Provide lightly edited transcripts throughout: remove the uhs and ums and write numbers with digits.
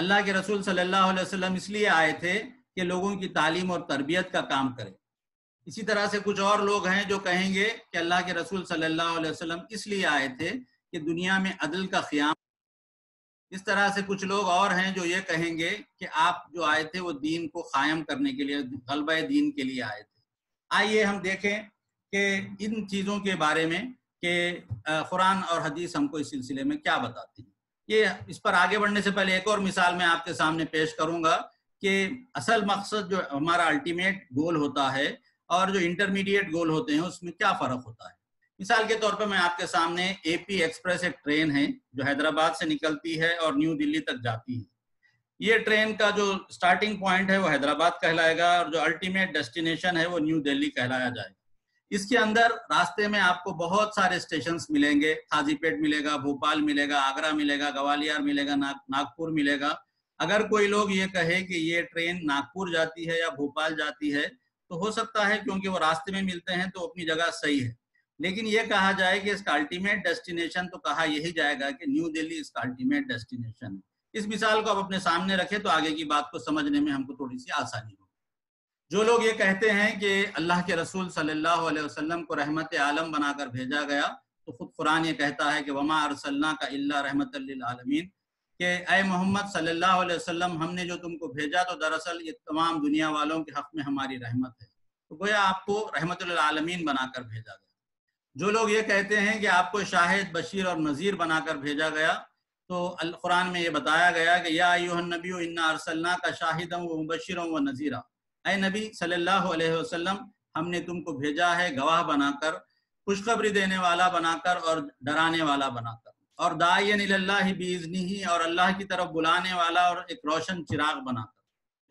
اللہ کے رسول صلی اللہ علیہ وسلم اس لیے آئے تھے کہ لوگوں کی تعلیم اور تربیت کا کام کرے۔ اسی طرح سے کچھ اور لوگ ہیں جو کہیں گے کہ اللہ کے رسول صلی اللہ علیہ وسلم اس لیے آئے تھے کہ دنیا میں عدل کا قیام۔ اس طرح سے کچھ لوگ اور ہیں جو یہ کہیں گے کہ آپ جو آئے تھے وہ دین کو قائم کرنے کے لیے، غلبہ دین کے لیے آئے تھے۔ آئیے ہم دیکھیں کہ ان چیزوں کے بارے میں کہ قرآن اور حدیث ہم کو اس سلسلے میں کیا بتاتی ہیں۔ یہ اس پر آگے بڑھنے سے پہلے ایک اور مثال میں آپ کے سامنے پیش کروں گا کہ اصل مقصد جو ہمارا الٹیمیٹ گول ہوتا ہے اور جو انٹرمیڈیٹ گول ہوتے ہیں اس میں کیا فرق ہوتا ہے۔ مثال کے طور پر میں آپ کے سامنے اے پی ایکسپریس ایک ٹرین ہے جو حیدرآباد سے نکلتی ہے اور نیو دلی تک جاتی ہے۔ یہ ٹرین کا جو سٹارٹنگ پوائنٹ ہے وہ حیدرآباد کہلائے گا اور جو الٹیمیٹ ڈیسٹینیشن ہے وہ نیو دلی کہلایا جائے گا۔ اس کے اندر راستے میں آپ کو بہت سارے اسٹیشنز ملیں گے، قاضی پیٹ ملے گا، بھوپال ملے گا، آگرہ ملے گا، گوالیار ملے گا، ناگپور ملے گا۔ اگر کوئی لوگ یہ کہے کہ یہ ٹرین ناگپور جاتی ہے یا بھوپال جاتی ہے تو ہو سکتا ہے کیونکہ وہ راستے میں ملتے ہیں تو اپنی جگہ صحیح ہے، لیکن یہ کہا جائے کہ اس کا الٹیمیٹ ڈیسٹینیشن تو کہا یہی جائے گا کہ نیو دلی اس کا الٹیمیٹ ڈیسٹینیشن ہے۔ اس مثال کو آپ اپنے سامنے رکھیں تو آگے کی بات کو سمجھنے میں ہم کو تھوڑی سی آسانی ہو۔ جو لوگ یہ کہتے ہیں کہ اللہ کے رسول صلی اللہ علیہ وسلم کو رحمت عالم بنا کر بھیجا گیا، تو خود قرآن یہ کہتا ہے کہ وما ارسلناک الا رحمت للعالمین، کہ اے محمد صلی اللہ علیہ وسلم ہم نے جو تم کو بھیجا تو دراصل یہ تمام دنیا والوں کے حق میں ہماری رحمت ہے، تو گویا آپ کو رحمت للعالمین بنا کر بھیجا گیا۔ جو لوگ یہ کہتے ہیں کہ آپ کو شاہد، بشیر اور نذیر بنا کر بھیجا گیا، تو قرآن میں یہ بتایا گیا کہ یا ایھا النبی انا ارسلناک شاہدا ومبشرا ونذیرا، اے نبی صلی اللہ علیہ وسلم ہم نے تم کو بھیجا ہے گواہ بنا کر، خوشخبری دینے والا بنا کر اور ڈرانے والا بنا کر، اور داعیا الی اللہ باذنہ، اور اللہ کی طرف بلانے والا اور ایک روشن چراغ بنا کر۔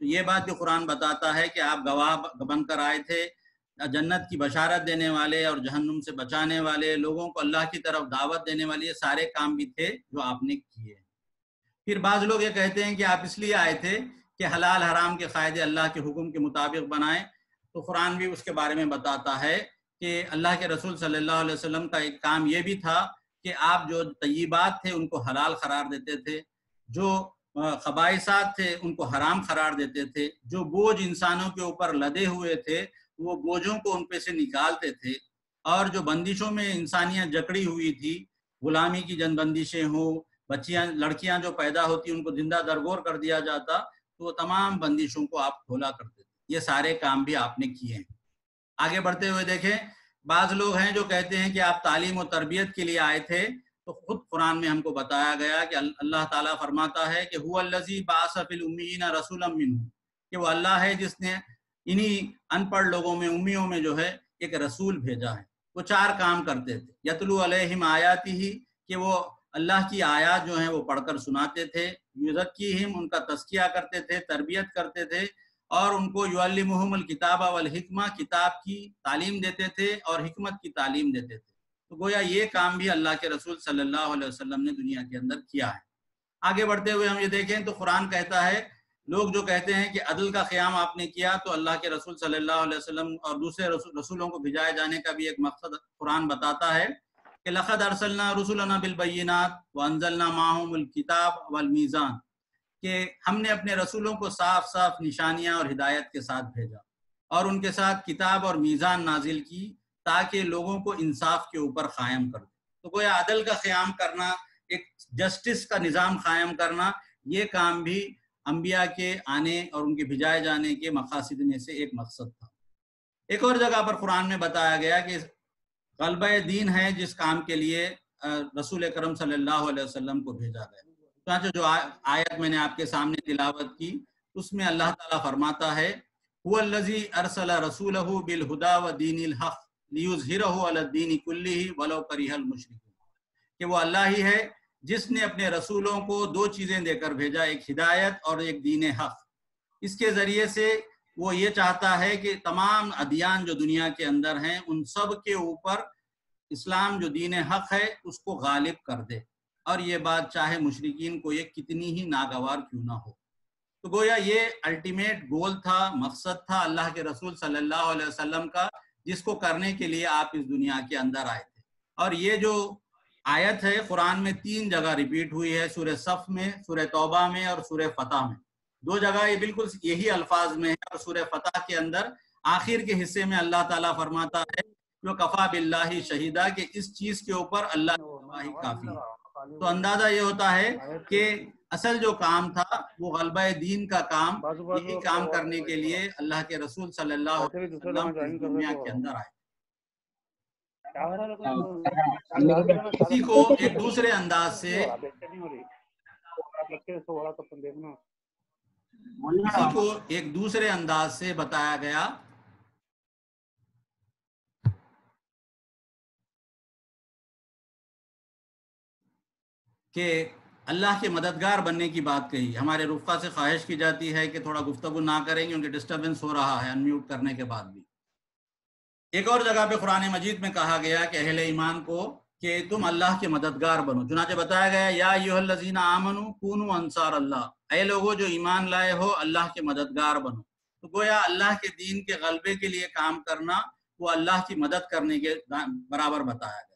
تو یہ بات جو قرآن بتاتا ہے کہ آپ گواہ بن کر آئے تھے، جنت کی بشارت دینے والے اور جہنم سے بچانے والے، لوگوں کو اللہ کی طرف دعوت دینے والے، یہ سارے کام بھی تھے جو آپ نے کیے۔ پھر بعض لوگ یہ کہتے ہیں کہ آپ اس لیے آئے تھے کہ حلال حرام کے قاعدے اللہ کے حکم کے مطابق بنائیں، تو قرآن بھی اس کے بارے میں بتاتا ہے کہ اللہ کے رسول صلی اللہ علیہ وسلم کا ایک کام یہ بھی تھا کہ آپ جو طیبات تھے ان کو حلال قرار دیتے تھے، جو خبائثات تھے ان کو حرام قرار دیتے تھے، جو بوجھ انسانوں کے اوپر لدے ہوئے تھے وہ بوجھوں کو ان پہ سے نکالتے تھے، اور جو بندشوں میں انسانیت جکڑی ہوئی تھی، غلامی کی جن بندشیں ہوں، بچیاں لڑکیاں جو پیدا ہوتی ان کو زندہ درگور کر دیا جاتا، تو وہ تمام بندشوں کو آپ کھولا کرتے تھے۔ یہ سارے کام بھی آپ نے کیے ہیں۔ آگے بڑھتے ہوئے دیکھیں، بعض لوگ ہیں جو کہتے ہیں کہ آپ تعلیم و تربیت کے لیے آئے تھے، تو خود قرآن میں ہم کو بتایا گیا کہ اللہ تعالیٰ فرماتا ہے کہ هو الذی بعث فی الامیین رسولا منہم، کہ وہ اللہ ہے جس نے انہی ان پڑھ لوگوں میں، امیوں میں جو ہے ایک رسول بھیجا ہے۔ وہ چار کام کرتے تھے، یتلو علیہم آیاتہ، کہ وہ اللہ کی آیات جو ہیں وہ پڑھ کر سناتے تھے، یزکیہم، ان کا تزکیہ کرتے تھے، تربیت کرتے تھے، اور ان کو یعلمہم الکتاب والحکمہ، کتاب کی تعلیم دیتے تھے اور حکمت کی تعلیم دیتے تھے۔ تو گویا یہ کام بھی اللہ کے رسول صلی اللہ علیہ وسلم نے دنیا کے اندر کیا ہے۔ آگے بڑھتے ہوئے ہم یہ دیکھیں تو قرآن کہتا ہے، لوگ جو کہتے ہیں کہ عدل کا قیام آپ نے کیا، تو اللہ کے رسول صلی اللہ علیہ وسلم اور دوسرے رسولوں کو بھیجائے جانے کا بھی ایک مقصد قرآن بتاتا ہے کہ لقد ارسلنا رسلنا بالبینات وانزلنا معهم الکتاب والمیزان، کہ ہم نے اپنے رسولوں کو صاف صاف نشانیاں اور ہدایت کے ساتھ بھیجا، اور ان کے ساتھ کتاب اور میزان نازل کی تاکہ لوگوں کو انصاف کے اوپر قائم کر دے۔ تو گویا عدل کا قیام کرنا، ایک جسٹس کا نظام قائم کرنا، یہ کام بھی انبیاء کے آنے اور ان کے بھیجائے جانے کے مقاصد میں سے ایک مقصد تھا۔ ایک اور جگہ پر قرآن میں بتایا گیا کہ غلبہ دین ہے جس کام کے لیے رسول اکرم صلی اللہ علیہ وسلم کو بھیجا گیا۔ چنانچہ جو آیت میں نے آپ کے سامنے تلاوت کی، اس میں اللہ تعالیٰ فرماتا ہے هو الذی ارسل رسولہ بالہدی ودین الحق لیظہرہ علی الدین کلہ ولو کرہ المشرکون، کہ وہ اللہ ہی ہے جس نے اپنے رسولوں کو دو چیزیں دے کر بھیجا، ایک ہدایت اور ایک دین حق۔ اس کے ذریعے سے وہ یہ چاہتا ہے کہ تمام ادیان جو دنیا کے اندر ہیں ان سب کے اوپر اسلام جو دین حق ہے اس کو غالب کر دے، اور یہ بات چاہے مشرکین کو یہ کتنی ہی ناگوار کیوں نہ ہو۔ تو گویا یہ الٹیمیٹ گول تھا، مقصد تھا اللہ کے رسول صلی اللہ علیہ وسلم کا، جس کو کرنے کے لیے آپ اس دنیا کے اندر آئے تھے۔ اور یہ جو آیت ہے قرآن میں 3 جگہ ریپیٹ ہوئی ہے، سورہ صف میں، سورہ توبہ میں اور سورہ فتح میں. 2 جگہ یہ بالکل یہی الفاظ میں ہے، اور سورہ فتح کے اندر آخر کے حصے میں اللہ تعالیٰ فرماتا ہے جو کفا باللہ شہیدہ، کہ اس چیز کے اوپر اللہ کی گواہی کافی ہے. تو اندازہ یہ ہوتا ہے کہ اصل جو کام تھا وہ غلبہ دین کا کام، یہی کام کرنے کے لیے اللہ کے رسول صلی اللہ علیہ وسلم اس دنیا کے اندر آئے. اسی کو ایک دوسرے انداز سے بتایا گیا کہ اللہ کے مددگار بننے کی بات کہی. ہمارے رفقا سے خواہش کی جاتی ہے کہ تھوڑا گفتگو نہ کریں گے، ان کے ڈسٹربنس ہو رہا ہے انمیوٹ کرنے کے بعد بھی. ایک اور جگہ پہ قرآن مجید میں کہا گیا کہ اہل ایمان کو کہ تم اللہ کے مددگار بنو. چنانچہ بتایا گیا یا ایھا الذین آمنوا کونوا انصار اللہ، اے لوگوں جو ایمان لائے ہو اللہ کے مددگار بنو. تو گویا اللہ کے دین کے غلبے کے لیے کام کرنا وہ اللہ کی مدد کرنے کے برابر بتایا گیا.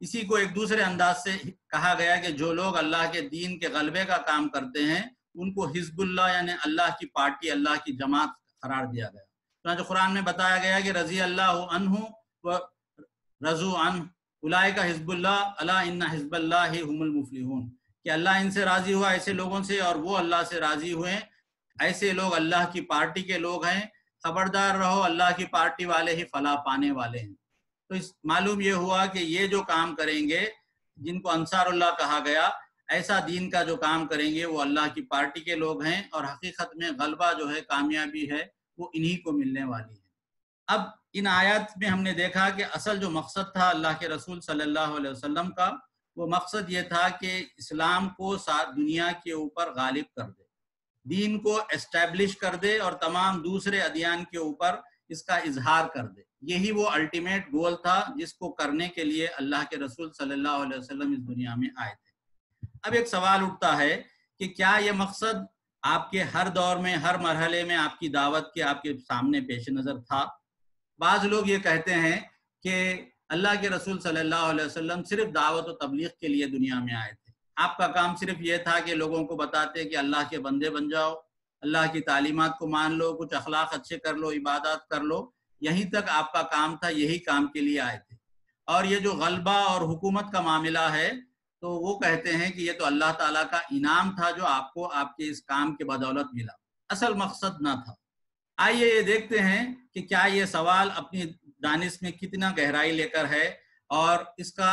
اسی کو ایک دوسرے انداز سے کہا گیا کہ جو لوگ اللہ کے دین کے غلبے کا کام کرتے ہیں ان کو حزب اللہ یعنی اللہ کی پارٹی، اللہ کی جماعت قرار دیا گیا. چنانچہ قرآن میں بتایا گیا کہ رضی اللہ عنہ و رضوا عنہ اولئک حزب اللہ الا ان حزب اللہ هم المفلحون، کہ اللہ ان سے راضی ہوا ایسے لوگوں سے اور وہ اللہ سے راضی ہوئے، ایسے لوگ اللہ کی پارٹی کے لوگ ہیں، خبردار رہو اللہ کی پارٹی والے ہی فلاح پانے والے ہیں. تو معلوم یہ ہوا کہ یہ جو کام کریں گے جن کو انصار اللہ کہا گیا، ایسا دین کا جو کام کریں گے وہ اللہ کی پارٹی کے لوگ ہیں، اور حقیقت میں غلبہ جو ہے، کامیابی ہے، وہ انہی کو ملنے والی ہے. اب ان آیات میں ہم نے دیکھا کہ اصل جو مقصد تھا اللہ کے رسول صلی اللہ علیہ وسلم کا، وہ مقصد یہ تھا کہ اسلام کو دنیا کے اوپر غالب کر دے، دین کو اسٹیبلش کر دے اور تمام دوسرے ادیان کے اوپر اس کا اظہار کر دے. یہی وہ الٹیمیٹ گول تھا جس کو کرنے کے لیے اللہ کے رسول صلی اللہ علیہ وسلم اس دنیا میں آئے تھے. اب ایک سوال اٹھتا ہے کہ کیا یہ مقصد آپ کے ہر دور میں، ہر مرحلے میں آپ کی دعوت کے آپ کے سامنے پیش نظر تھا؟ بعض لوگ یہ کہتے ہیں کہ اللہ کے رسول صلی اللہ علیہ وسلم صرف دعوت و تبلیغ کے لیے دنیا میں آئے تھے. آپ کا کام صرف یہ تھا کہ لوگوں کو بتاتے کہ اللہ کے بندے بن جاؤ، اللہ کی تعلیمات کو مان لو، کچھ اخلاق اچھے کر لو، عبادات کر لو. یہیں تک آپ کا کام تھا، یہی کام کے لیے آئے تھے. اور یہ جو غلبہ اور حکومت کا معاملہ ہے تو وہ کہتے ہیں کہ یہ تو اللہ تعالیٰ کا انعام تھا جو آپ کو آپ کے اس کام کے بدولت ملا، اصل مقصد نہ تھا. آئیے یہ دیکھتے ہیں کہ کیا یہ سوال اپنی دانش میں کتنا گہرائی لے کر ہے اور اس کا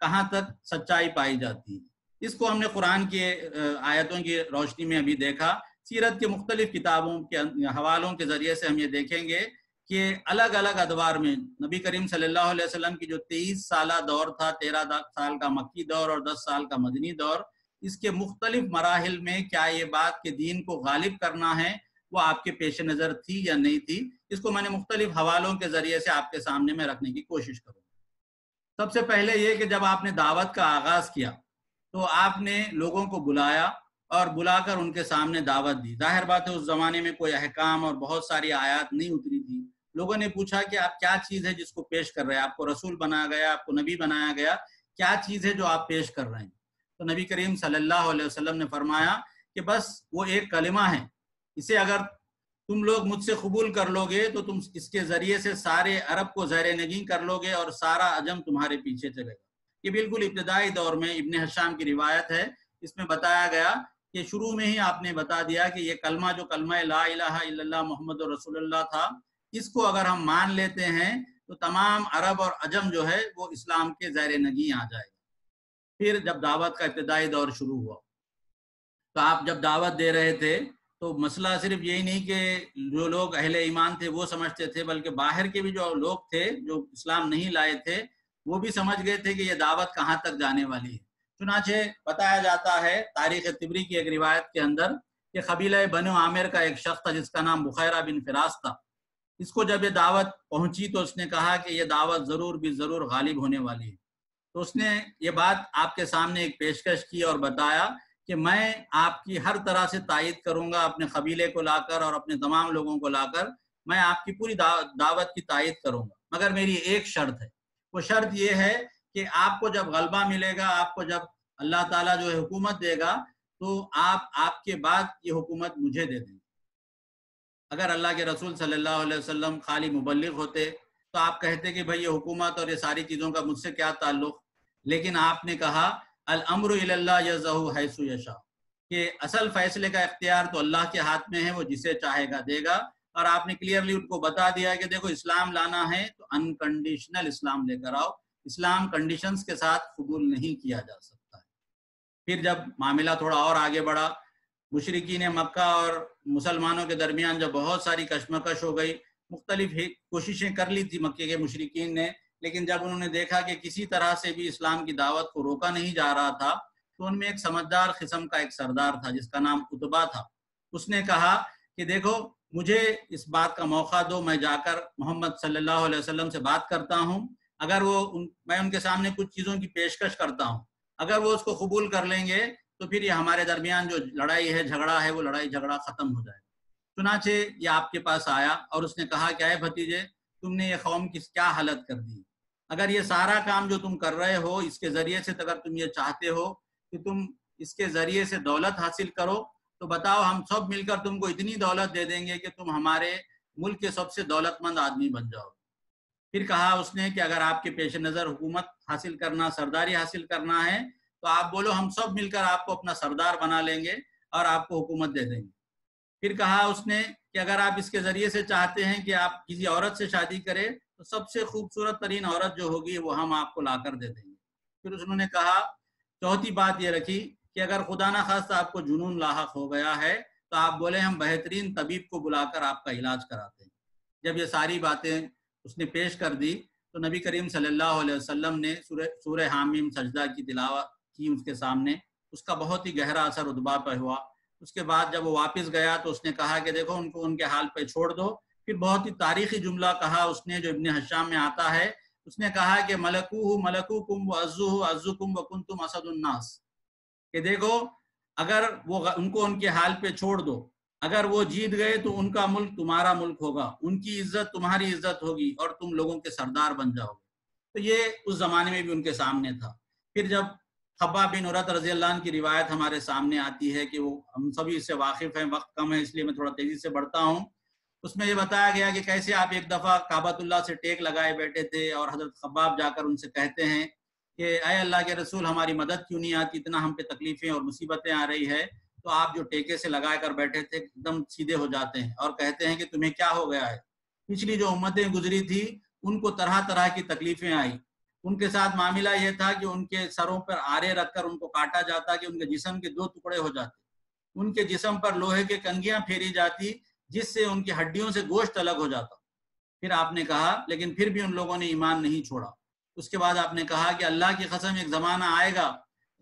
کہاں تک سچائی پائی جاتی ہے. اس کو ہم نے قرآن کے آیتوں کی روشنی میں ابھی دیکھا. سیرت کے مختلف کتابوں کے حوالوں کے ذریعے سے ہم یہ دیکھیں گے کہ الگ الگ ادوار میں نبی کریم صلی اللہ علیہ وسلم کی جو 23 سالہ دور تھا، 13 سال کا مکی دور اور 10 سال کا مدنی دور، اس کے مختلف مراحل میں کیا یہ بات کہ دین کو غالب کرنا ہے وہ آپ کے پیش نظر تھی یا نہیں تھی. اس کو میں نے مختلف حوالوں کے ذریعے سے آپ کے سامنے میں رکھنے کی کوشش کروں. سب سے پہلے یہ کہ جب آپ نے دعوت کا آغاز کیا تو آپ نے لوگوں کو بلایا اور بلا کر ان کے سامنے دعوت دی. ظاہر بات ہے اس زمانے میں کوئی احکام اور بہت ساری آیات نہیں اتری تھی. لوگوں نے پوچھا کہ آپ کیا چیز ہے جس کو پیش کر رہے ہیں، آپ کو رسول بنایا گیا، آپ کو نبی بنایا گیا، کیا چیز ہے جو آپ پیش کر رہے ہیں؟ تو نبی کریم صلی اللہ علیہ وسلم نے فرمایا کہ بس وہ ایک کلمہ ہے، اسے اگر تم لوگ مجھ سے قبول کر لو گے تو تم اس کے ذریعے سے سارے عرب کو زیر نگین کر لو گے اور سارا عجم تمہارے پیچھے چلے گا. یہ بالکل ابتدائی دور میں ابن حشام کی روایت ہے. اس میں بتایا گیا کہ شروع میں ہی آپ نے بتا دیا کہ یہ کلمہ جو کلمہ لا الہ الا اللہ محمد رسول اللہ تھا، اس کو اگر ہم مان لیتے ہیں تو تمام عرب اور عجم جو ہے وہ اسلام کے زیر نگین آ جائے گا. پھر جب دعوت کا ابتدائی دور شروع ہوا تو آپ جب دعوت دے رہے تھے تو مسئلہ صرف یہی نہیں کہ جو لوگ اہل ایمان تھے وہ سمجھتے تھے، بلکہ باہر کے بھی جو لوگ تھے جو اسلام نہیں لائے تھے وہ بھی سمجھ گئے تھے کہ یہ دعوت کہاں تک جانے والی ہے. چنانچہ بتایا جاتا ہے تاریخ طبری کی ایک روایت کے اندر کہ قبیلہ بنو عامر کا ایک شخص تھا جس کا نام بخیرہ بن فراس تھا. اس کو جب یہ دعوت پہنچی تو اس نے کہا کہ یہ دعوت ضرور بھی ضرور غالب ہونے والی ہے. تو اس نے یہ بات آپ کے سامنے ایک پیشکش کی اور بتایا کہ میں آپ کی ہر طرح سے تائید کروں گا، اپنے قبیلے کو لا کر اور اپنے تمام لوگوں کو لا کر میں آپ کی پوری دعوت کی تائید کروں گا، مگر میری ایک شرط ہے. وہ شرط یہ ہے کہ آپ کو جب غلبہ ملے گا، آپ کو جب اللہ تعالیٰ جو ہے حکومت دے گا تو آپ کے بعد یہ حکومت مجھے دے دیں گے۔ اگر اللہ کے رسول صلی اللہ علیہ وسلم خالی مبلغ ہوتے تو آپ کہتے کہ بھئی یہ حکومت اور یہ ساری چیزوں کا مجھ سے کیا تعلق، لیکن آپ نے کہا الامر الی اللہ یضع حیث یشاء، کہ اصل فیصلے کا اختیار تو اللہ کے ہاتھ میں ہے، وہ جسے چاہے گا دے گا۔ اور آپ نے کلیئرلی ان کو بتا دیا کہ دیکھو اسلام لانا ہے تو انکنڈیشنل اسلام لے کر آؤ، اسلام کنڈیشنز کے ساتھ قبول نہیں کیا جا سکتا ہے۔ پھر جب معاملہ تھوڑا اور آگے بڑھا، مشرکین مکہ اور مسلمانوں کے درمیان جب بہت ساری کشمکش ہو گئی، مختلف کوششیں کر لی تھی مکے کے مشرکین نے، لیکن جب انہوں نے دیکھا کہ کسی طرح سے بھی اسلام کی دعوت کو روکا نہیں جا رہا تھا، تو ان میں ایک سمجھدار قسم کا ایک سردار تھا جس کا نام عتبہ تھا۔ اس نے کہا کہ دیکھو مجھے اس بات کا موقع دو، میں جا کر محمد صلی اللہ علیہ وسلم سے بات کرتا ہوں، اگر میں ان کے سامنے کچھ چیزوں کی پیشکش کرتا ہوں، اگر وہ اس کو قبول کر لیں گے تو پھر یہ ہمارے درمیان جو لڑائی ہے، جھگڑا ہے، وہ لڑائی جھگڑا ختم ہو جائے گا۔ چنانچہ یہ آپ کے پاس آیا اور اس نے کہا کہ اے بھتیجے، تم نے یہ قوم کی کیا حالت کر دی، اگر یہ سارا کام جو تم کر رہے ہو اس کے ذریعے سے اگر تم یہ چاہتے ہو کہ تم اس کے ذریعے سے دولت حاصل کرو تو بتاؤ، ہم سب مل کر تم کو اتنی دولت دے دیں گے کہ تم ہمارے ملک کے سب سے دولت مند آدمی بن جاؤ۔ پھر کہا اس نے کہ اگر آپ کے پیش نظر حکومت حاصل کرنا، سرداری حاصل کرنا ہے تو آپ بولو، ہم سب مل کر آپ کو اپنا سردار بنا لیں گے اور آپ کو حکومت دے دیں گے۔ پھر کہا اس نے کہ اگر آپ اس کے ذریعے سے چاہتے ہیں کہ آپ کسی عورت سے شادی کریں تو سب سے خوبصورت ترین عورت جو ہوگی وہ ہم آپ کو لا کر دے دیں گے۔ پھر انہوں نے کہا، چوتھی بات یہ رکھی کہ اگر خدا نہ خواستہ آپ کو جنون لاحق ہو گیا ہے تو آپ بولے ہم بہترین طبیب کو بلا کر آپ کا علاج کراتے ہیں۔ جب یہ ساری باتیں اس نے پیش کر دی تو نبی کریم صلی اللہ علیہ وسلم نے سورہ حامیم سجدہ کی تلاوت کی اس کے سامنے، اس کا بہت ہی گہرا اثر عتبہ پہ ہوا۔ اس کے بعد جب وہ واپس گیا تو اس نے کہا کہ دیکھو ان کو ان کے حال پہ چھوڑ دو۔ پھر بہت ہی تاریخی جملہ کہا اس نے، جو ابن حشام میں آتا ہے، اس نے کہا کہ ملکوہ ملکوکم وعزوہ عزکم وکنتم اسد الناس، کہ دیکھو اگر وہ ان کو ان کے حال پہ چھوڑ دو، اگر وہ جیت گئے تو ان کا ملک تمہارا ملک ہوگا، ان کی عزت تمہاری عزت ہوگی اور تم لوگوں کے سردار بن جاؤ گے۔ تو یہ اس زمانے میں بھی ان کے سامنے تھا۔ پھر جب خباب بن عرت رضی اللہ عنہ کی روایت ہمارے سامنے آتی ہے کہ وہ ہم سبھی اس سے واقف ہیں، وقت کم ہے اس لیے میں تھوڑا تیزی سے بڑھتا ہوں۔ اس میں یہ بتایا گیا کہ کیسے آپ ایک دفعہ کعبۃ اللہ سے ٹیک لگائے بیٹھے تھے اور حضرت خباب جا کر ان سے کہتے ہیں کہ اے اللہ کے رسول، ہماری مدد کیوں نہیں آتی، اتنا ہم پہ تکلیفیں اور مصیبتیں آ رہی ہے۔ تو آپ جو ٹیکے سے لگا کر بیٹھے تھے ایک دم سیدھے ہو جاتے ہیں اور کہتے ہیں کہ تمہیں کیا ہو گیا ہے۔ پچھلی جو امتیں گزری تھی ان کو طرح طرح کی تکلیفیں آئی، ان کے ساتھ معاملہ یہ تھا کہ ان کے سروں پر آرے رکھ کر ان کو کاٹا جاتا کہ ان کے جسم کے دو ٹکڑے ہو جاتے، ان کے جسم پر لوہے کے کنگیاں پھیری جاتی جس سے ان کی ہڈیوں سے گوشت الگ ہو جاتا۔ پھر آپ نے کہا لیکن پھر بھی ان لوگوں نے ایمان نہیں چھوڑا۔ اس کے بعد آپ نے کہا کہ اللہ کی قسم ایک زمانہ آئے گا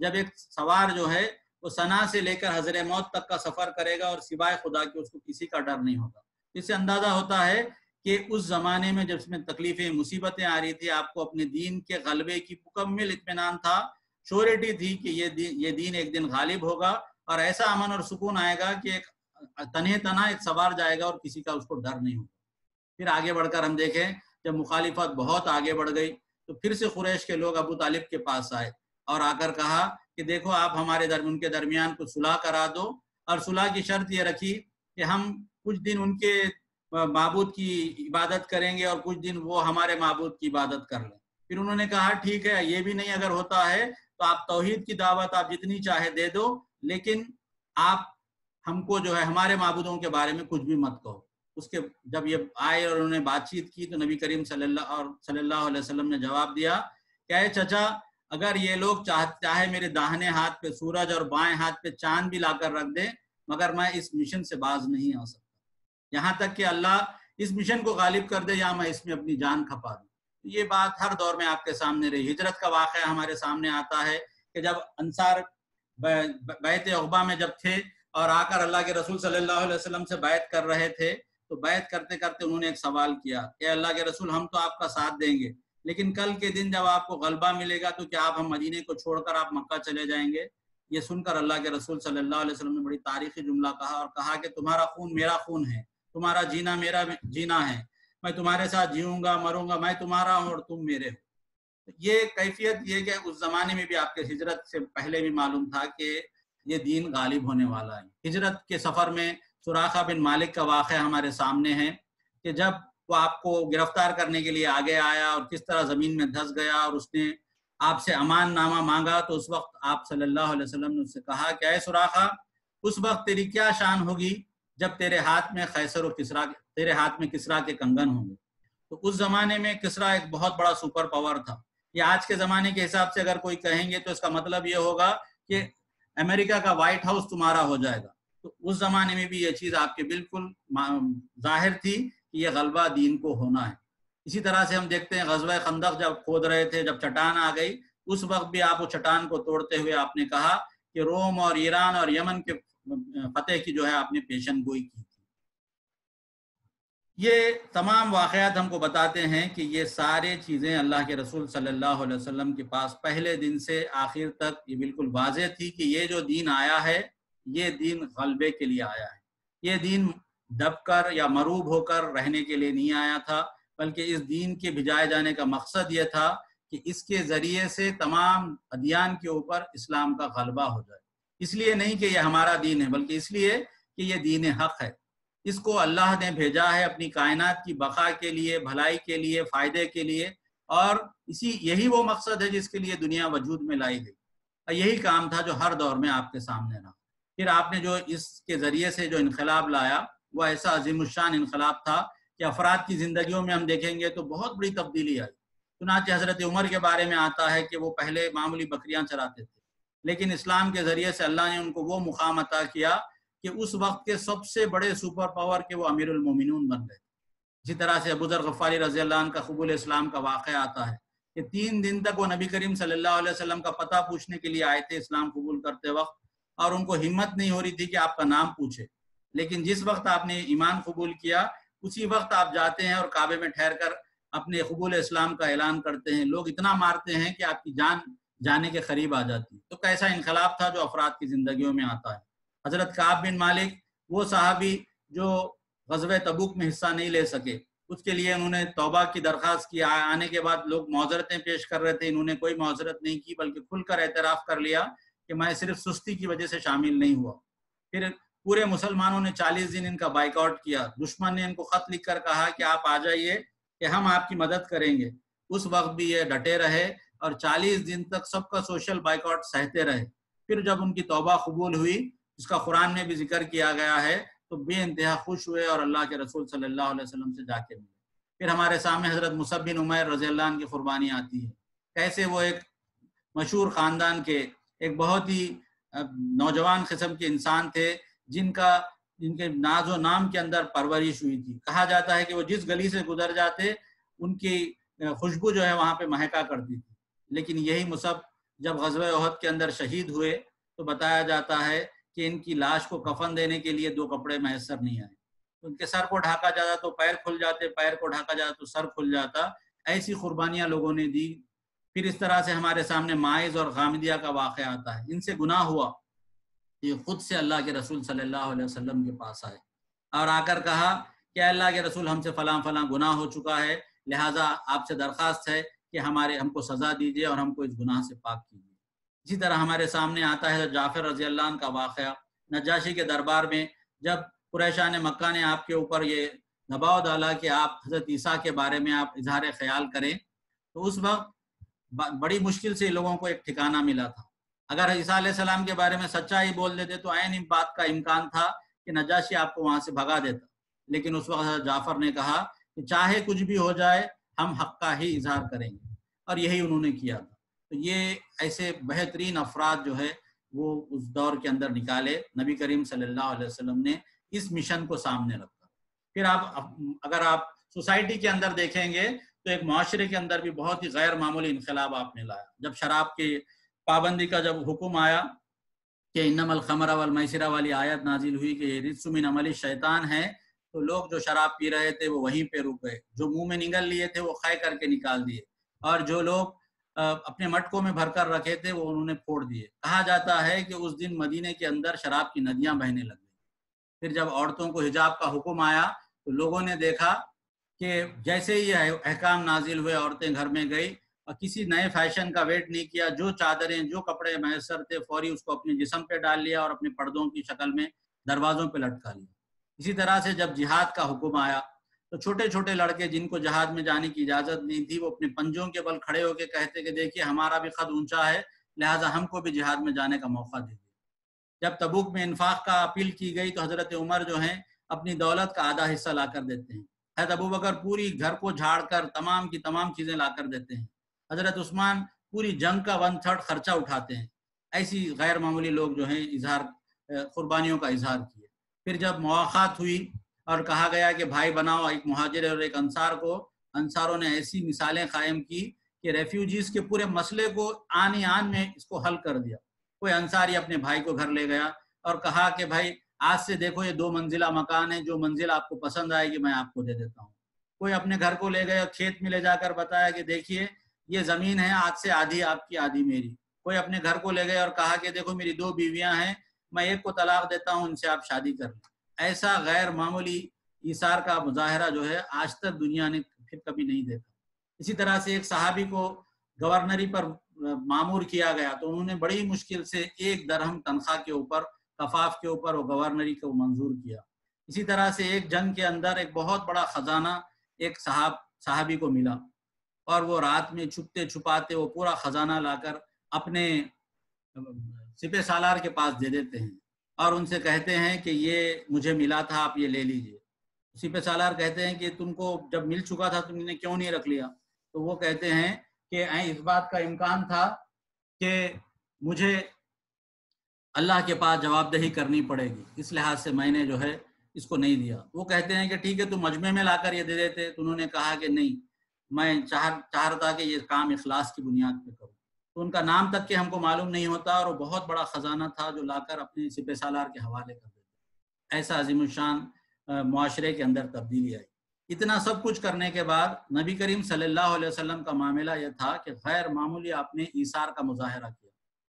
جب ایک سوار جو ہے وہ صنعاء سے لے کر حضر موت تک کا سفر کرے گا اور سوائے خدا کے اس کو کسی کا ڈر نہیں ہوگا۔ اس سے اندازہ ہوتا ہے کہ اس زمانے میں جب اس میں تکلیفیں مصیبتیں آ رہی تھی، آپ کو اپنے دین کے غلبے کی مکمل اطمینان تھا، شورٹی تھی کہ یہ دین ایک دن غالب ہوگا اور ایسا امن اور سکون آئے گا کہ ایک تنہے تنہا ایک سوار جائے گا اور کسی کا اس کو ڈر نہیں ہوگا۔ پھر آگے بڑھ کر ہم دیکھیں جب مخالفت بہت آگے بڑھ گئی تو پھر سے قریش کے لوگ ابو طالب کے پاس آئے اور آ کر کہا کہ دیکھو آپ ان کے درمیان کچھ صلح کرا دو، اور صلح کی شرط یہ رکھی کہ ہم کچھ دن ان کے معبود کی عبادت کریں گے اور کچھ دن وہ ہمارے معبود کی عبادت کر لیں۔ پھر انہوں نے کہا ٹھیک ہے، یہ بھی نہیں اگر ہوتا ہے تو آپ توحید کی دعوت آپ جتنی چاہے دے دو، لیکن آپ ہم کو جو ہے ہمارے معبودوں کے بارے میں کچھ بھی مت کہو۔ اس کے جب یہ آئے اور انہوں نے بات چیت کی تو نبی کریم صلی اللہ علیہ وسلم نے جواب دیا کہ اے چچا، اگر یہ لوگ چاہے میرے داہنے ہاتھ پہ سورج اور بائیں ہاتھ پہ چاند بھی لا کر رکھ دیں، مگر میں اس مشن سے باز نہیں آ سکتا یہاں تک کہ اللہ اس مشن کو غالب کر دے یا میں اس میں اپنی جان کھپا دوں۔ یہ بات ہر دور میں آپ کے سامنے رہی۔ ہجرت کا واقعہ ہمارے سامنے آتا ہے کہ جب انصار بیعت عقبہ میں جب تھے اور آ کر اللہ کے رسول صلی اللہ علیہ وسلم سے بیعت کر رہے تھے تو بیعت کرتے کرتے انہوں نے ایک سوال کیا کہ اللہ کے رسول ہم تو آپ کا ساتھ دیں گے، لیکن کل کے دن جب آپ کو غلبہ ملے گا تو کیا آپ ہم مدینے کو چھوڑ کر آپ مکہ چلے جائیں گے؟ یہ سن کر اللہ کے رسول صلی اللہ علیہ وسلم نے بڑی تاریخی جملہ کہا اور کہا کہ تمہارا خون میرا خون ہے، تمہارا جینا میرا جینا ہے، میں تمہارے ساتھ جیوں گا مروں گا، میں تمہارا ہوں اور تم میرے ہو۔ یہ کیفیت یہ کہ اس زمانے میں بھی آپ کے ہجرت سے پہلے بھی معلوم تھا کہ یہ دین غالب ہونے والا ہے۔ ہجرت کے سفر میں سراقہ بن مالک کا واقعہ ہمارے سامنے ہے کہ جب وہ آپ کو گرفتار کرنے کے لیے آگے آیا اور کس طرح زمین میں دھس گیا اور اس نے آپ سے امان نامہ مانگا، تو اس وقت آپ صلی اللہ علیہ وسلم نے اس سے کہا کہ اے سراقہ، اس وقت تیری کیا شان ہوگی جب تیرے ہاتھ میں قیصر و کسریٰ، تیرے ہاتھ میں کسریٰ کے کنگن ہوں گے۔ تو اس زمانے میں کسریٰ ایک بہت بڑا سپر پاور تھا۔ یہ آج کے زمانے کے حساب سے اگر کوئی کہیں گے تو اس کا مطلب یہ ہوگا کہ امریکہ کا وائٹ ہاؤس تمہارا ہو جائے گا۔ تو اس زمانے میں بھی یہ چیز آپ کے بالکل ظاہر تھی کہ یہ غلبہ دین کو ہونا ہے۔ اسی طرح سے ہم دیکھتے ہیں غزوہ خندق جب کھود رہے تھے، جب چٹان آ گئی، اس وقت بھی آپ وہ چٹان کو توڑتے ہوئے آپ نے کہا کہ روم اور ایران اور یمن کے فتح کی جو ہے آپ نے پیشن گوئی کی تھی۔ یہ تمام واقعات ہم کو بتاتے ہیں کہ یہ سارے چیزیں اللہ کے رسول صلی اللہ علیہ وسلم کے پاس پہلے دن سے آخر تک یہ بالکل واضح تھی کہ یہ جو دین آیا ہے یہ دین غلبے کے لیے آیا ہے۔ یہ دین دب کر یا مروب ہو کر رہنے کے لیے نہیں آیا تھا، بلکہ اس دین کے بھجائے جانے کا مقصد یہ تھا کہ اس کے ذریعے سے تمام ادیان کے اوپر اسلام کا غلبہ ہو جائے۔ اس لیے نہیں کہ یہ ہمارا دین ہے، بلکہ اس لیے کہ یہ دین حق ہے۔ اس کو اللہ نے بھیجا ہے اپنی کائنات کی بقا کے لیے، بھلائی کے لیے، فائدے کے لیے، اور یہی وہ مقصد ہے جس کے لیے دنیا وجود میں لائی گئی۔ اور یہی کام تھا جو ہر دور میں آپ کے سامنے رہا۔ پھر آپ نے جو اس کے ذریعے سے جو انقلاب لایا وہ ایسا عظیم الشان انقلاب تھا کہ افراد کی زندگیوں میں ہم دیکھیں گے تو بہت بڑی تبدیلی آئی۔ چنانچہ حضرت عمر کے بارے میں آتا ہے کہ وہ پہلے معمولی بکریاں چراتے تھے، لیکن اسلام کے ذریعے سے اللہ نے ان کو وہ مقام عطا کیا کہ اس وقت کے سب سے بڑے سپر پاور کے وہ امیر المومنون بن گئے۔ اسی طرح سے ابو ذر غفاری رضی اللہ عنہ کا قبول اسلام کا واقعہ آتا ہے کہ 3 دن تک وہ نبی کریم صلی اللہ علیہ وسلم کا پتہ پوچھنے کے لیے آئے تھے اسلام قبول کرتے وقت، اور ان کو ہمت نہیں ہو رہی تھی کہ آپ کا نام پوچھے۔ لیکن جس وقت آپ نے ایمان قبول کیا اسی وقت آپ جاتے ہیں اور کعبے میں ٹھہر کر اپنے قبول اسلام کا اعلان کرتے ہیں۔ لوگ اتنا مارتے ہیں کہ آپ کی جان جانے کے قریب آ جاتی ہے۔ تو کیسا انقلاب تھا جو افراد کی زندگیوں میں آتا ہے۔ حضرت کعب بن مالک وہ صحابی جو غزوہ تبوک میں حصہ نہیں لے سکے، اس کے لیے انہوں نے توبہ کی درخواست کی۔ آنے کے بعد لوگ معذرتیں پیش کر رہے تھے، انہوں نے کوئی معذرت نہیں کی بلکہ کھل کر اعتراف کر لیا کہ میں صرف سستی کی وجہ سے شامل نہیں ہوا۔ پھر پورے مسلمانوں نے 40 دن ان کا بائیکاٹ کیا۔ دشمن نے ان کو خط لکھ کر کہا کہ آپ آ جائیے کہ ہم آپ کی مدد کریں گے۔ اس وقت بھی یہ ڈٹے رہے اور 40 دن تک سب کا سوشل بائیکاٹ سہتے رہے۔ پھر جب ان کی توبہ قبول ہوئی، اس کا قرآن میں بھی ذکر کیا گیا ہے، تو بے انتہا خوش ہوئے اور اللہ کے رسول صلی اللہ علیہ وسلم سے جا کے ملے۔ پھر ہمارے سامنے حضرت مصعب بن عمیر رضی اللہ عنہ کی قربانی آتی ہے۔ کیسے وہ ایک مشہور خاندان کے ایک بہت ہی نوجوان قسم کے انسان تھے جن کے ناز و نام کے اندر پرورش ہوئی تھی۔ کہا جاتا ہے کہ وہ جس گلی سے گزر جاتے ان کی خوشبو جو ہے وہاں پہ مہکا کرتی تھی۔ لیکن یہی مصعب جب غزوہ احد کے اندر شہید ہوئے تو بتایا جاتا ہے کہ ان کی لاش کو کفن دینے کے لیے 2 کپڑے میسر نہیں آئے۔ ان کے سر کو ڈھاکا جاتا تو پیر کھل جاتے، پیر کو ڈھاکا جاتا تو سر کھل جاتا۔ ایسی قربانیاں لوگوں نے دی۔ پھر اس طرح سے ہمارے سامنے ماعز اور غامدیہ کا واقعہ آتا ہے۔ ان سے گناہ ہوا، یہ خود سے اللہ کے رسول صلی اللہ علیہ وسلم کے پاس آئے اور آ کر کہا کہ اللہ کے رسول ہم سے فلاں فلاں گناہ ہو چکا ہے، لہٰذا آپ سے درخواست ہے کہ ہم کو سزا دیجیے اور ہم کو اس گناہ سے پاک کیجیے۔ اسی طرح ہمارے سامنے آتا ہے جعفر رضی اللہ عنہ کا واقعہ۔ نجاشی کے دربار میں جب قریشان مکہ نے آپ کے اوپر یہ دباؤ ڈالا کہ آپ حضرت عیسیٰ کے بارے میں آپ اظہار خیال کریں، تو اس وقت بڑی مشکل سے لوگوں کو ایک ٹھکانہ ملا تھا۔ اگر عیسیٰ علیہ السلام کے بارے میں سچائی بول دیتے تو عین بات کا امکان تھا کہ نجاشی آپ کو وہاں سے بھگا دیتا، لیکن اس وقت حضرت جعفر نے کہا کہ چاہے کچھ بھی ہو جائے ہم حق کا ہی اظہار کریں گے، اور یہی انہوں نے کیا تھا۔ تو یہ ایسے بہترین افراد جو ہے وہ اس دور کے اندر نکالے، نبی کریم صلی اللہ علیہ وسلم نے اس مشن کو سامنے رکھا۔ پھر اگر آپ سوسائٹی کے اندر دیکھیں گے تو ایک معاشرے کے اندر بھی بہت ہی غیر معمولی انقلاب آپ نے لایا۔ جب شراب کی پابندی کا جب حکم آیا کہ انما الخمر والمیسر والی آیت نازل ہوئی کہ یہ رجس من عمل الشیطان ہے، تو لوگ جو شراب پی رہے تھے وہ وہیں پہ رک گئے، جو منہ میں نگل لیے تھے وہ خے کر کے نکال دیے، اور جو لوگ اپنے مٹکوں میں بھر کر رکھے تھے وہ انہوں نے پھوڑ دیے۔ کہا جاتا ہے کہ اس دن مدینے کے اندر شراب کی ندیاں بہنے لگ گئی۔ پھر جب عورتوں کو حجاب کا حکم آیا تو لوگوں نے دیکھا کہ جیسے ہی احکام نازل ہوئے عورتیں گھر میں گئی اور کسی نئے فیشن کا ویٹ نہیں کیا، جو چادریں جو کپڑے میسر تھے فوری اس کو اپنے جسم پہ ڈال لیا اور اپنے پردوں کی شکل میں دروازوں پہ لٹکا لیا۔ اسی طرح سے جب جہاد کا حکم آیا تو چھوٹے چھوٹے لڑکے جن کو جہاد میں جانے کی اجازت نہیں تھی، وہ اپنے پنجوں کے بل کھڑے ہو کے کہتے کہ دیکھیے ہمارا بھی قد اونچا ہے، لہٰذا ہم کو بھی جہاد میں جانے کا موقع دے دیا۔ جب تبوک میں انفاق کا اپیل کی گئی تو حضرت عمر جو ہیں اپنی دولت کا آدھا حصہ لا کر دیتے ہیں، حضرت ابوبکر پوری گھر کو جھاڑ کر تمام کی تمام چیزیں لا کر دیتے ہیں، حضرت عثمان پوری جنگ کا 1/3 خرچہ اٹھاتے ہیں۔ ایسی غیر معمولی لوگ جو ہیں قربانیوں کا اظہار کیے۔ پھر جب مواخات ہوئی اور کہا گیا کہ بھائی بناؤ ایک مہاجر اور ایک انصار کو، انصاروں نے ایسی مثالیں قائم کی کہ ریفیوجیز کے پورے مسئلے کو آن میں اس کو حل کر دیا۔ کوئی انصاری اپنے بھائی کو گھر لے گیا اور کہا کہ بھائی آج سے دیکھو یہ 2 منزلہ مکان ہے، جو منزل آپ کو پسند آئے گی میں آپ کو دے دیتا ہوں۔ کوئی اپنے گھر کو لے گئے اور کھیت میں لے جا کر بتایا کہ دیکھیے یہ زمین ہے، آج سے آدھی آپ کی آدھی میری۔ کوئی اپنے گھر کو لے گئے اور کہا کہ دیکھو میری 2 بیویاں ہیں، میں ایک کو طلاق دیتا ہوں، ان سے آپ شادی کر لیں۔ ایسا غیر معمولی ایثار کا مظاہرہ جو ہے آج تک دنیا نے پھر کبھی نہیں دیکھا۔ اسی طرح سے ایک صحابی کو گورنری پر مامور کیا گیا تو انہوں نے بڑی مشکل سے 1 درہم تنخواہ کے اوپر، کفاف کے اوپر وہ گورنری کو منظور کیا۔ اسی طرح سے ایک جنگ کے اندر ایک بہت بڑا خزانہ ایک صحابی کو ملا اور وہ رات میں چھپتے چھپاتے وہ پورا خزانہ لا کر اپنے سپہ سالار کے پاس دے دیتے ہیں اور ان سے کہتے ہیں کہ یہ مجھے ملا تھا، آپ یہ لے لیجئے۔ سپہ سالار کہتے ہیں کہ تم کو جب مل چکا تھا تم نے کیوں نہیں رکھ لیا؟ تو وہ کہتے ہیں کہ اس بات کا امکان تھا کہ مجھے اللہ کے پاس جواب دہی کرنی پڑے گی، اس لحاظ سے میں نے جو ہے اس کو نہیں دیا۔ وہ کہتے ہیں کہ ٹھیک ہے تم مجمع میں لا کر یہ دے دیتے۔ تو انہوں نے کہا کہ نہیں، میں چاہ رہا تھا کہ یہ کام اخلاص کی بنیاد پہ کروں۔ تو ان کا نام تک کہ ہم کو معلوم نہیں ہوتا اور وہ بہت بڑا خزانہ تھا جو لا کر اپنے سپہ سالار کے حوالے کر دیتے۔ ایسا عظیم الشان معاشرے کے اندر تبدیلی آئی۔ اتنا سب کچھ کرنے کے بعد نبی کریم صلی اللہ علیہ وسلم کا معاملہ یہ تھا کہ غیر معمولی آپ نے ایثار کا مظاہرہ کیا۔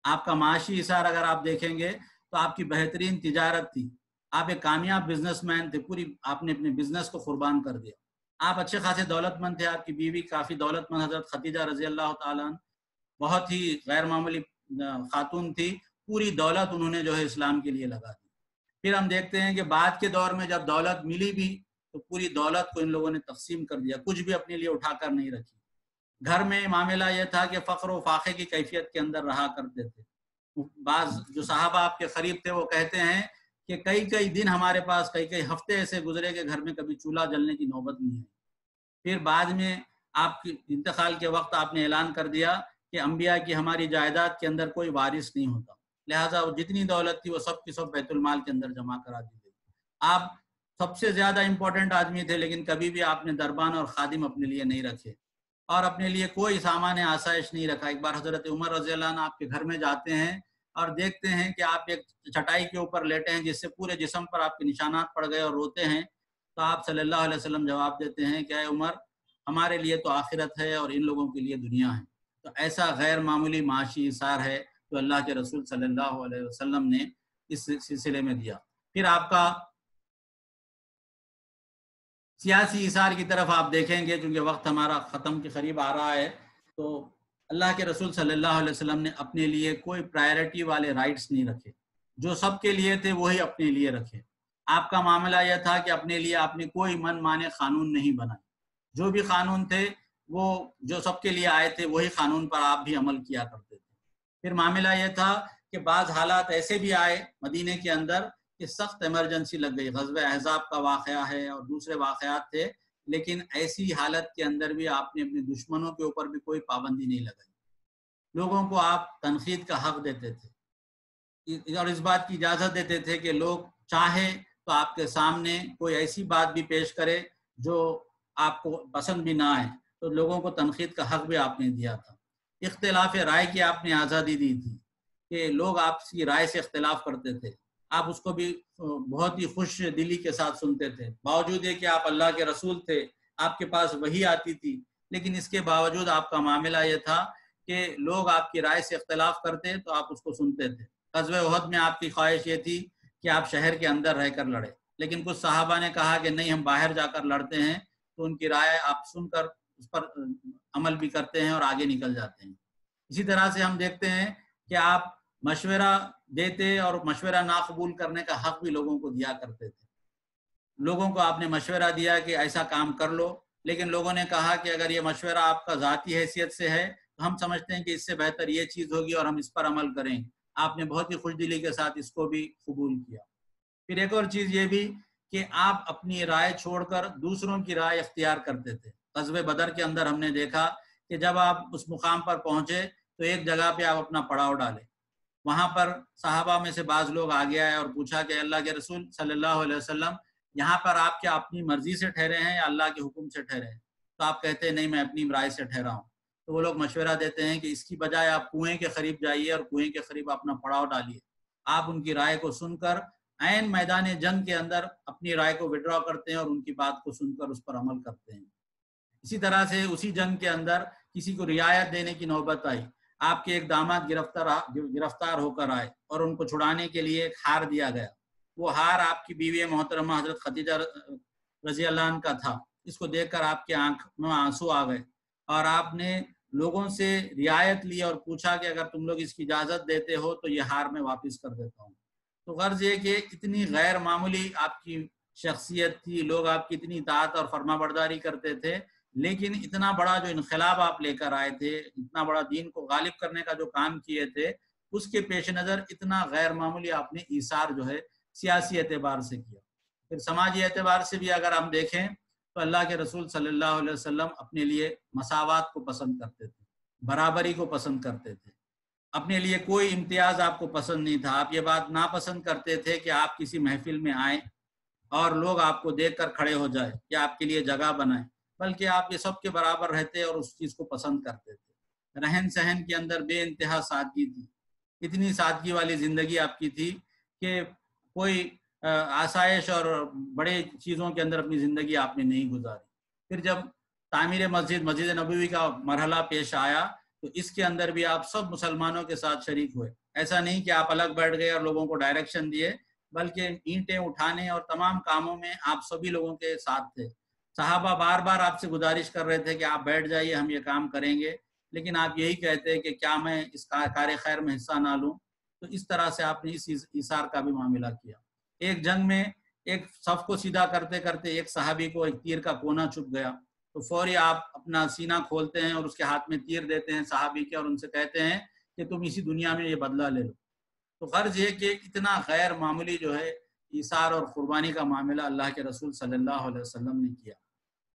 آپ کا معاشی ایثار اگر آپ دیکھیں گے تو آپ کی بہترین تجارت تھی، آپ ایک کامیاب بزنس مین تھے، پوری آپ نے اپنے بزنس کو قربان کر دیا۔ آپ اچھے خاصے دولت مند تھے، آپ کی بیوی کافی دولت مند حضرت خدیجہ رضی اللہ تعالیٰ عنہ بہت ہی غیر معمولی خاتون تھی، پوری دولت انہوں نے جو ہے اسلام کے لیے لگا دی۔ پھر ہم دیکھتے ہیں کہ بعد کے دور میں جب دولت ملی بھی تو پوری دولت کو ان لوگوں نے تقسیم کر دیا، کچھ بھی اپنے لیے اٹھا کر نہیں رکھی۔ گھر میں معاملہ یہ تھا کہ فقر و فاقے کی کیفیت کے اندر رہا کرتے تھے۔ بعض جو صحابہ آپ کے قریب تھے وہ کہتے ہیں کہ کئی دن ہمارے پاس، کئی ہفتے ایسے گزرے کہ گھر میں کبھی چولہا جلنے کی نوبت نہیں ہے۔ پھر بعد میں آپ کی انتقال کے وقت آپ نے اعلان کر دیا کہ انبیاء کی ہماری جائیداد کے اندر کوئی وارث نہیں ہوتا، لہٰذا وہ جتنی دولت تھی وہ سب کی سب بیت المال کے اندر جمع کرا دی گئی۔ آپ سب سے زیادہ امپورٹنٹ آدمی تھے لیکن کبھی بھی آپ نے دربان اور خادم اپنے لیے نہیں رکھے اور اپنے لیے کوئی سامان آسائش نہیں رکھا۔ ایک بار حضرت عمر رضی اللہ عنہ آپ کے گھر میں جاتے ہیں اور دیکھتے ہیں کہ آپ ایک چٹائی کے اوپر لیٹے ہیں جس سے پورے جسم پر آپ کے نشانات پڑ گئے اور روتے ہیں، تو آپ صلی اللہ علیہ وسلم جواب دیتے ہیں کہ اے عمر، ہمارے لیے تو آخرت ہے اور ان لوگوں کے لیے دنیا ہے۔ تو ایسا غیر معمولی معاشی اثار ہے جو اللہ کے رسول صلی اللہ علیہ وسلم نے اس سلسلے میں دیا۔ پھر آپ کا سیاسی اثار کی طرف آپ دیکھیں گے، چونکہ وقت ہمارا ختم کے قریب آ رہا ہے، تو اللہ کے رسول صلی اللہ علیہ وسلم نے اپنے لیے کوئی پرائرٹی والے رائٹس نہیں رکھے، جو سب کے لیے تھے وہی اپنے لیے رکھے۔ آپ کا معاملہ یہ تھا کہ اپنے لیے آپ نے کوئی من مانے قانون نہیں بنائے، جو بھی قانون تھے وہ جو سب کے لیے آئے تھے وہی قانون پر آپ بھی عمل کیا کرتے تھے۔ پھر معاملہ یہ تھا کہ بعض حالات ایسے بھی آئے مدینے کے اندر کہ سخت ایمرجنسی لگ گئی، غزوہ احزاب کا واقعہ ہے اور دوسرے واقعات تھے، لیکن ایسی حالت کے اندر بھی آپ نے اپنے دشمنوں کے اوپر بھی کوئی پابندی نہیں لگائی، لوگوں کو آپ تنقید کا حق دیتے تھے اور اس بات کی اجازت دیتے تھے کہ لوگ چاہے تو آپ کے سامنے کوئی ایسی بات بھی پیش کرے جو آپ کو پسند بھی نہ آئے، تو لوگوں کو تنقید کا حق بھی آپ نے دیا تھا۔ اختلاف رائے کی آپ نے آزادی دی تھی کہ لوگ آپ کی رائے سے اختلاف کرتے تھے، آپ اس کو بھی بہت ہی خوش دلی کے ساتھ سنتے تھے، باوجود یہ کہ آپ اللہ کے رسول تھے، آپ کے پاس وحی آتی تھی، لیکن اس کے باوجود آپ کا معاملہ یہ تھا کہ لوگ آپ کی رائے سے اختلاف کرتے تو آپ اس کو سنتے تھے۔ غزوہ احد میں آپ کی خواہش یہ تھی کہ آپ شہر کے اندر رہ کر لڑے، لیکن کچھ صحابہ نے کہا کہ نہیں، ہم باہر جا کر لڑتے ہیں، تو ان کی رائے آپ سن کر اس پر عمل بھی کرتے ہیں اور آگے نکل جاتے ہیں۔ اسی طرح سے ہم دیکھتے ہیں کہ آپ مشورہ دیتے اور مشورہ نا قبول کرنے کا حق بھی لوگوں کو دیا کرتے تھے۔ لوگوں کو آپ نے مشورہ دیا کہ ایسا کام کر لو، لیکن لوگوں نے کہا کہ اگر یہ مشورہ آپ کا ذاتی حیثیت سے ہے تو ہم سمجھتے ہیں کہ اس سے بہتر یہ چیز ہوگی اور ہم اس پر عمل کریں۔ آپ نے بہت ہی خوش دلی کے ساتھ اس کو بھی قبول کیا۔ پھر ایک اور چیز یہ بھی کہ آپ اپنی رائے چھوڑ کر دوسروں کی رائے اختیار کرتے تھے۔ غزوہ بدر کے اندر ہم نے دیکھا کہ جب آپ اس مقام پر پہنچے تو ایک جگہ پہ آپ اپنا پڑاؤ ڈالے۔ وہاں پر صحابہ میں سے بعض لوگ آگے آئے اور پوچھا کہ اللہ کے رسول صلی اللہ علیہ وسلم، یہاں پر آپ کیا اپنی مرضی سے ٹھہرے ہیں یا اللہ کے حکم سے ٹھہرے ہیں؟ تو آپ کہتے ہیں نہیں، میں اپنی رائے سے ٹھہرا ہوں۔ تو وہ لوگ مشورہ دیتے ہیں کہ اس کی بجائے آپ کنویں کے قریب جائیے اور کنویں کے قریب اپنا پڑاؤ ڈالیے۔ آپ ان کی رائے کو سن کر عین میدان جنگ کے اندر اپنی رائے کو وڈرا کرتے ہیں اور ان کی بات کو سن کر اس پر عمل کرتے ہیں۔ اسی طرح سے اسی جنگ کے اندر کسی کو رعایت دینے کی نوبت آئی، آپ کے ایک داماد گرفتار ہو کر آئے اور ان کو چھڑانے کے لیے ایک ہار دیا گیا۔ وہ ہار آپ کی بیوی محترمہ حضرت خدیجہ رضی اللہ عنہ کا تھا۔ اس کو دیکھ کر آپ کے آنکھ میں آنسو آ گئے اور آپ نے لوگوں سے رعایت لی اور پوچھا کہ اگر تم لوگ اس کی اجازت دیتے ہو تو یہ ہار میں واپس کر دیتا ہوں۔ تو غرض یہ کہ اتنی غیر معمولی آپ کی شخصیت تھی، لوگ آپ کی اتنی اطاعت اور فرما برداری کرتے تھے، لیکن اتنا بڑا جو انقلاب آپ لے کر آئے تھے، اتنا بڑا دین کو غالب کرنے کا جو کام کیے تھے، اس کے پیش نظر اتنا غیر معمولی آپ نے ایثار جو ہے سیاسی اعتبار سے کیا۔ پھر سماجی اعتبار سے بھی اگر ہم دیکھیں تو اللہ کے رسول صلی اللہ علیہ وسلم اپنے لیے مساوات کو پسند کرتے تھے، برابری کو پسند کرتے تھے۔ اپنے لیے کوئی امتیاز آپ کو پسند نہیں تھا۔ آپ یہ بات ناپسند کرتے تھے کہ آپ کسی محفل میں آئیں اور لوگ آپ کو دیکھ کر کھڑے ہو جائیں یا آپ کے لیے جگہ بنائیں، بلکہ آپ یہ سب کے برابر رہتے اور اس چیز کو پسند کرتے تھے۔ رہن سہن کے اندر بے انتہا سادگی تھی، اتنی سادگی والی زندگی آپ کی تھی کہ کوئی آسائش اور بڑے چیزوں کے اندر اپنی زندگی آپ نے نہیں گزاری۔ پھر جب تعمیر مسجد نبوی کا مرحلہ پیش آیا تو اس کے اندر بھی آپ سب مسلمانوں کے ساتھ شریک ہوئے۔ ایسا نہیں کہ آپ الگ بیٹھ گئے اور لوگوں کو ڈائریکشن دیے، بلکہ اینٹیں اٹھانے اور تمام کاموں میں آپ سبھی لوگوں کے ساتھ تھے۔ صحابہ بار بار آپ سے گزارش کر رہے تھے کہ آپ بیٹھ جائیے، ہم یہ کام کریں گے، لیکن آپ یہی کہتے کہ کیا میں اس کار خیر میں حصہ نہ لوں؟ تو اس طرح سے آپ نے اس ایثار کا بھی معاملہ کیا۔ ایک جنگ میں ایک صف کو سیدھا کرتے کرتے ایک صحابی کو ایک تیر کا کونا چھپ گیا، تو فوری آپ اپنا سینہ کھولتے ہیں اور اس کے ہاتھ میں تیر دیتے ہیں صحابی کے، اور ان سے کہتے ہیں کہ تم اسی دنیا میں یہ بدلہ لے لو۔ تو غرض یہ کہ اتنا غیر معمولی جو ہے ایثار اور قربانی کا معاملہ اللہ کے رسول صلی اللہ علیہ وسلم نے کیا،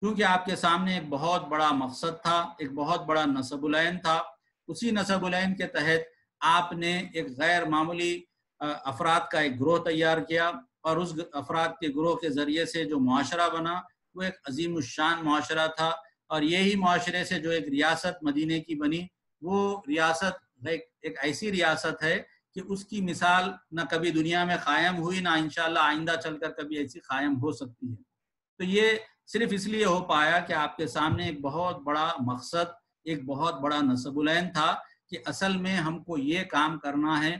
کیونکہ آپ کے سامنے ایک بہت بڑا مقصد تھا، ایک بہت بڑا نسب العین تھا۔ اسی نسب العین کے تحت آپ نے ایک غیر معمولی افراد کا ایک گروہ تیار کیا، اور اس افراد کے گروہ کے ذریعے سے جو معاشرہ بنا وہ ایک عظیم الشان معاشرہ تھا، اور یہی معاشرے سے جو ایک ریاست مدینے کی بنی، وہ ریاست ایک ایسی ریاست ہے کہ اس کی مثال نہ کبھی دنیا میں قائم ہوئی، نہ انشاءاللہ آئندہ چل کر کبھی ایسی قائم ہو سکتی ہے۔ تو یہ صرف اس لیے ہو پایا کہ آپ کے سامنے ایک بہت بڑا مقصد، ایک بہت بڑا نسب العین تھا کہ اصل میں ہم کو یہ کام کرنا ہے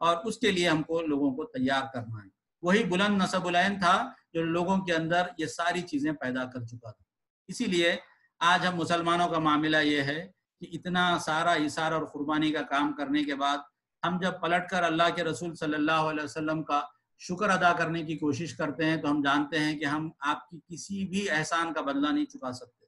اور اس کے لیے ہم کو لوگوں کو تیار کرنا ہے۔ وہی بلند نسب العین تھا جو لوگوں کے اندر یہ ساری چیزیں پیدا کر چکا تھا۔ اسی لیے آج ہم مسلمانوں کا معاملہ یہ ہے کہ اتنا سارا ایثار اور قربانی کا کام کرنے کے بعد ہم جب پلٹ کر اللہ کے رسول صلی اللہ علیہ وسلم کا شکر ادا کرنے کی کوشش کرتے ہیں تو ہم جانتے ہیں کہ ہم آپ کی کسی بھی احسان کا بدلہ نہیں چکا سکتے۔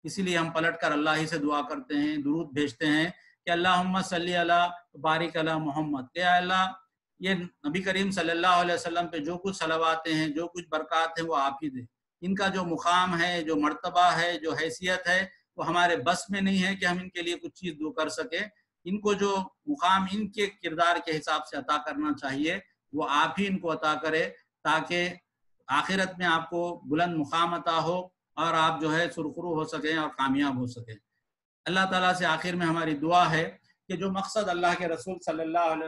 اسی لیے ہم پلٹ کر اللہ ہی سے دعا کرتے ہیں، درود بھیجتے ہیں کہ اللہم صلی علی بارک علی محمد، کہ اللہ یہ نبی کریم صلی اللہ علیہ وسلم پہ جو کچھ صلواتیں ہیں، جو کچھ برکات ہیں، وہ آپ ہی دیں۔ ان کا جو مقام ہے، جو مرتبہ ہے، جو حیثیت ہے، وہ ہمارے بس میں نہیں ہے کہ ہم ان کے لیے کچھ چیز دو کر سکیں۔ ان کو جو مقام ان کے کردار کے حساب سے عطا کرنا چاہیے وہ آپ ہی ان کو عطا کرے، تاکہ آخرت میں آپ کو بلند مقام عطا ہو اور آپ جو ہے سرخرو ہو سکیں اور کامیاب ہو سکیں۔ اللہ تعالیٰ سے آخر میں ہماری دعا ہے کہ جو مقصد اللہ کے رسول صلی اللہ علیہ